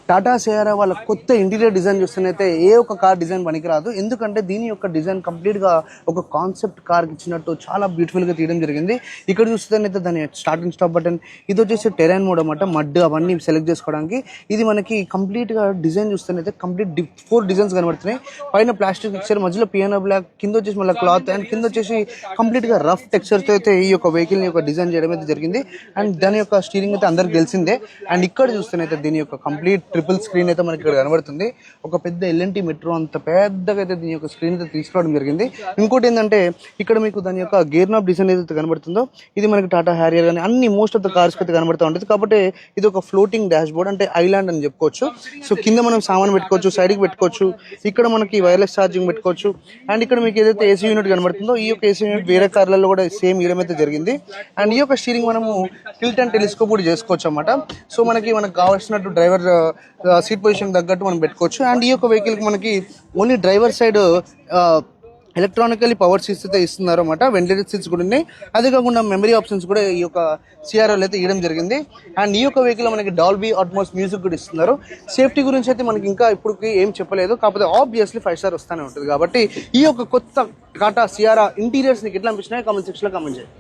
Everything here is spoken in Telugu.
టాటా సియారా వాళ్ళ కొత్త ఇంటీరియర్ డిజైన్ చూస్తేనైతే ఏ ఒక్క కార్ డిజైన్ పనికిరాదు. ఎందుకంటే దీని యొక్క డిజైన్ కంప్లీట్గా ఒక కాన్సెప్ట్ కార్కి ఇచ్చినట్టు చాలా బ్యూటిఫుల్గా తీయడం జరిగింది. ఇక్కడ చూస్తేనైతే దాని స్టార్టింగ్ స్టాప్ బటన్, ఇది వచ్చేసి టెరైన్ మోడ్ అన్నమాట, మడ్ అవన్నీ సెలెక్ట్ చేసుకోవడానికి. ఇది మనకి కంప్లీట్గా డిజైన్ చూస్తేనైతే కంప్లీట్ 4 డిజైన్స్ కనబడుతున్నాయి. పైన ప్లాస్టిక్ టెక్స్చర్, మధ్యలో పియానో బ్లాక్, కింద వచ్చేసి మళ్ళీ క్లాత్, అండ్ కింద వచ్చేసి కంప్లీట్గా రఫ్ టెక్స్చర్తో అయితే ఈ యొక్క వెహికల్ని యొక్క డిజైన్ చేయడం అయితే జరిగింది. అండ్ దాని యొక్క స్టీరింగ్ అయితే అందరికి తెలిసిందే. అండ్ ఇక్కడ చూస్తేనైతే దీని యొక్క కంప్లీట్ ట్రిపుల్ స్క్రీన్ అయితే మనకి ఇక్కడ కనబడుతుంది. ఒక పెద్ద ఎల్ఎన్టీ మెట్రో అంత పెద్దగా అయితే దీని యొక్క స్క్రీన్ అయితే తీసుకోవడం జరిగింది. ఇంకోటి ఏంటంటే ఇక్కడ మీకు దాని యొక్క గేర్ నాబ్ డిజైన్ ఏదైతే కనబడుతుందో ఇది మనకి టాటా హ్యారియర్ కానీ అన్ని మోస్ట్ ఆఫ్ ద కార్స్కి అయితే కనబడుతూ ఉంటుంది. కాబట్టి ఇది ఒక ఫ్లోటింగ్ డాష్ బోర్డ్, అంటే ఐలాండ్ అని చెప్పుకోవచ్చు. సో కింద మనం సామాన్ పెట్టుకోవచ్చు, సైడ్కి పెట్టుకోవచ్చు, ఇక్కడ మనకి వైర్లెస్ ఛార్జింగ్ పెట్టుకోవచ్చు. అండ్ ఇక్కడ మీకు ఏదైతే ఏసీ యూనిట్ కనబడుతుందో ఈ యొక్క ఏసీ యూనిట్ వేరే కార్లలో కూడా సేమ్ ఇయడం అయితే జరిగింది. అండ్ ఈ యొక్క స్టీరింగ్ మనము టిల్ట్ అండ్ టెలిస్కోప్ కూడా చేసుకోవచ్చు అన్నమాట. సో మనకు కావాల్సినట్టు డ్రైవర్ సీట్ పొజిషన్ తగ్గట్టు మనం పెట్టుకోవచ్చు. అండ్ ఈ యొక్క వెహికల్కి మనకి only driver side electronically power seats అయితే ఇస్తున్నారు అన్నమాట. వెంటిలేటెడ్ సీట్స్ కూడా ఉన్నాయి. అదే కాకుండా మెమరీ ఆప్షన్స్ కూడా ఈ యొక్క సిఆర్ఓలో అయితే ఇవ్వడం జరిగింది. అండ్ ఈ యొక్క వెహికల్ మనకి డాల్బీ అట్మాస్ మ్యూజిక్ కూడా ఇస్తున్నారు. సేఫ్టీ గురించి అయితే మనకి ఇంకా ఇప్పటికి ఏం చెప్పలేదు, కాకపోతే ఆబ్వియస్లీ 5 స్టార్ వస్తూనే ఉంటుంది. కాబట్టి ఈ యొక్క కొత్త టాటా సియారా ఇంటీరియర్స్ నీకు ఎట్లా అనిపించినాయి కామెంట్ సెక్షన్లో కామెంట్ చేయండి.